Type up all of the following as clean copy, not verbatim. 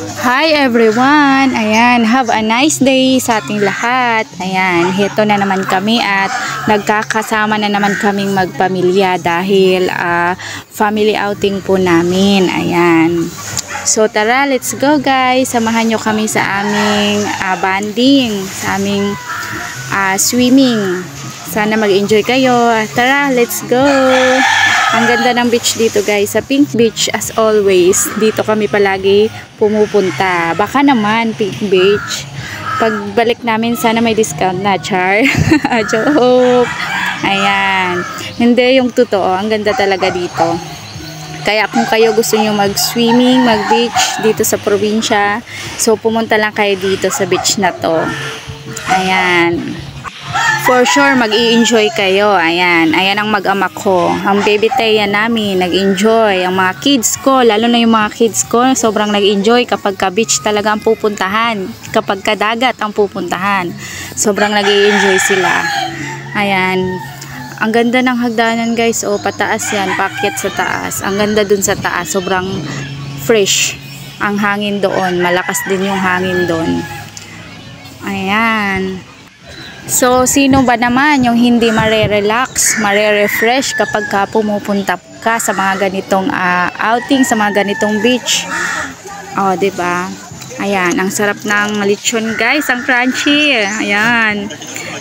Hi everyone! Ayan, have a nice day sa ating lahat. Ayan, heto na naman kami at nagkakasama na naman kaming magpamilya dahil family outing po namin. Ayan. So tara, let's go guys. Samahan nyo kami sa aming bonding, sa aming swimming. Sana mag-enjoy kayo. Tara, let's go! Ang ganda ng beach dito guys, sa Pink Beach as always. Dito kami palagi pumupunta. Baka naman Pink Beach. Pagbalik namin sana may discount na, char. Joke. Ayan. Hindi yung totoo, ang ganda talaga dito. Kaya kung kayo gusto nyo mag-swimming, mag-beach dito sa probinsya, so pumunta lang kayo dito sa beach na to. Ayan. For sure, mag-i-enjoy kayo. Ayan. Ayan ang mag-ama ko. Ang baby Teya namin, nag-enjoy. Ang mga kids ko, lalo na yung mga kids ko, sobrang nag-enjoy kapag ka-beach talaga ang pupuntahan. Kapag ka-dagat ang pupuntahan. Sobrang nag-i-enjoy sila. Ayan. Ang ganda ng hagdanan guys. O, pataas yan. Paakyat sa taas. Ang ganda dun sa taas. Sobrang fresh. Ang hangin doon. Malakas din yung hangin doon. Ayan. So, sino ba naman yung hindi mare-relax, mare-refresh kapag ka pumupunta ka sa mga ganitong outing, sa mga ganitong beach? O, diba? Ayan, ang sarap ng lechon guys, ang crunchy. Ayan,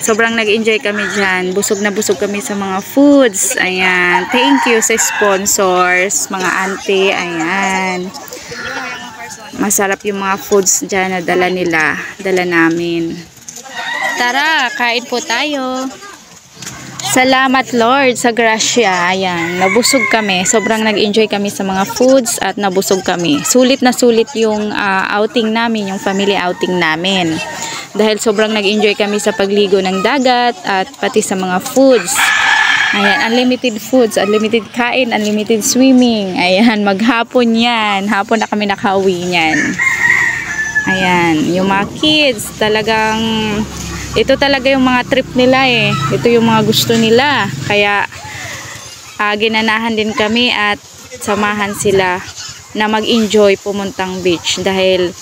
sobrang nag-enjoy kami dyan. Busog na busog kami sa mga foods. Ayan, thank you sa sponsors, mga auntie. Ayan, masarap yung mga foods dyan na dala nila, dala namin. Tara, kain po tayo. Salamat Lord sa grasya. Ayan, nabusog kami. Sobrang nag-enjoy kami sa mga foods at nabusog kami. Sulit na sulit yung outing namin, yung family outing namin. Dahil sobrang nag-enjoy kami sa pagligo ng dagat at pati sa mga foods. Ayan, unlimited foods, unlimited kain, unlimited swimming. Ayan, maghapon yan. Hapon na kami nakauwi niyan. Ayan, yung mga kids talagang ito talaga yung mga trip nila eh. Ito yung mga gusto nila. Kaya ginanahan din kami at samahan sila na mag-enjoy pumuntang beach. Dahil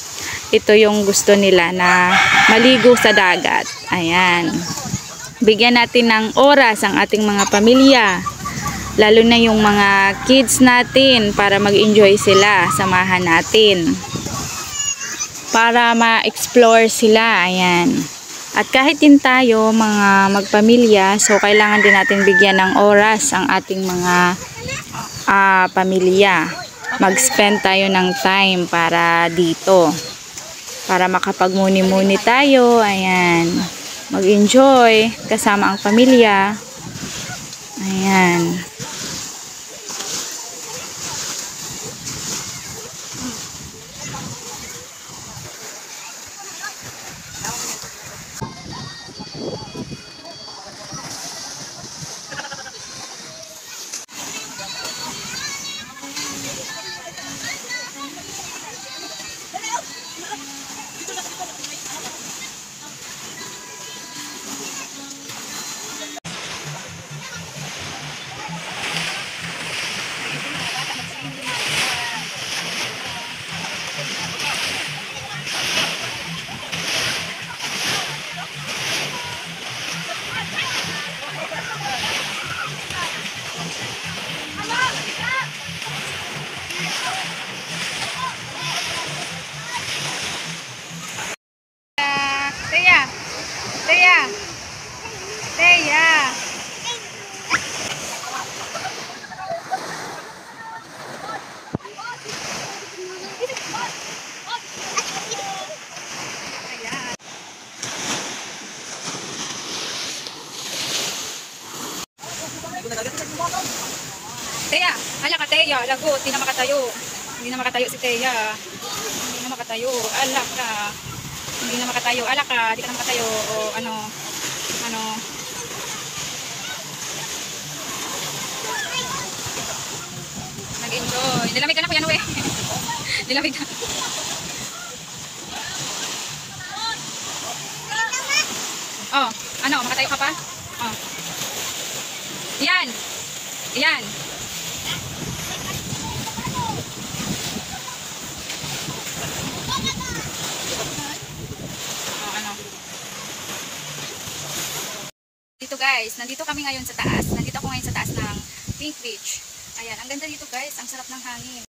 ito yung gusto nila na maligo sa dagat. Ayan. Bigyan natin ng oras ang ating mga pamilya. Lalo na yung mga kids natin para mag-enjoy sila. Samahan natin. Para ma-explore sila. Ayan. At kahit din tayo mga magpamilya, so kailangan din natin bigyan ng oras ang ating mga pamilya. Mag-spend tayo ng time para dito. Para makapagmuni-muni tayo. Ayan. Mag-enjoy kasama ang pamilya. Ayan. Teya. Teya, ala ka Teya, lagot, hindi na makatayo. Hindi na makatayo si Teya. Hindi na makatayo, ala ka. Hindi na makatayo, ala ka, hindi ka na makatayo. O ano. Nag-enjoy. Nilamig ka na kuya Noe. Nilamig ka. Oh, ano, makatayo ka pa? Oh. Yan. Yan. guys, nandito kami ngayon sa taas. Nandito ako ngayon sa taas ng Pink Beach. Ayan, ang ganda dito guys, ang sarap ng hangin.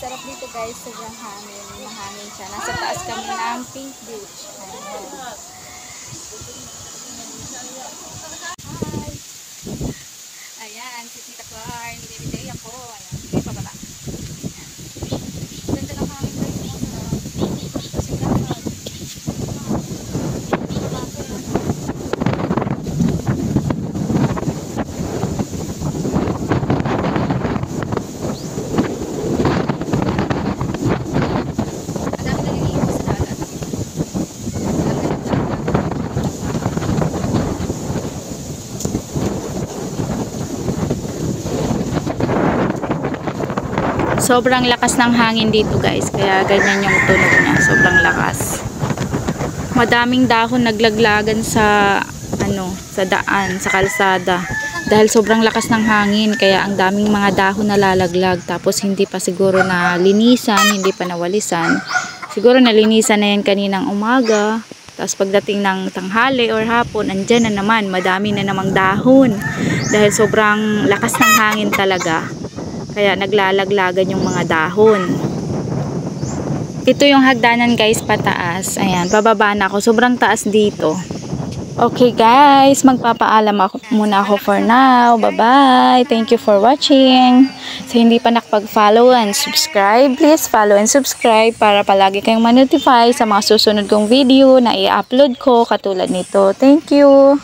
Sarap dito guys, sobrang hangin. Mahangin siya. Nasa taas kami ng Pink Beach. Ayan. Hi! Ayan, si Tita Clar, hindi bibitay ako. Ayan, sige pababa. Ayan. Ganda ng hangin guys. Kasi dapat. Sobrang lakas ng hangin dito guys, kaya ganyan yung tunog niya, sobrang lakas. Madaming dahon naglaglagan sa sa daan, sa kalsada. Dahil sobrang lakas ng hangin, kaya ang daming mga dahon nalalaglag. Tapos hindi pa siguro na linisan, hindi pa nawalisan. Siguro nalinisan na yan kaninang umaga. Tapos pagdating ng tanghali or hapon, andyan na naman, madami na namang dahon. Dahil sobrang lakas ng hangin talaga. Kaya naglalaglagan yung mga dahon. Ito yung hagdanan guys, pataas. Ayan, pababa na ako. Sobrang taas dito. Okay guys, magpapaalam muna ako for now. Bye-bye. Thank you for watching. Sa hindi pa nakapag-follow and subscribe, please follow and subscribe para palagi kayong ma-notify sa mga susunod kong video na i-upload ko katulad nito. Thank you.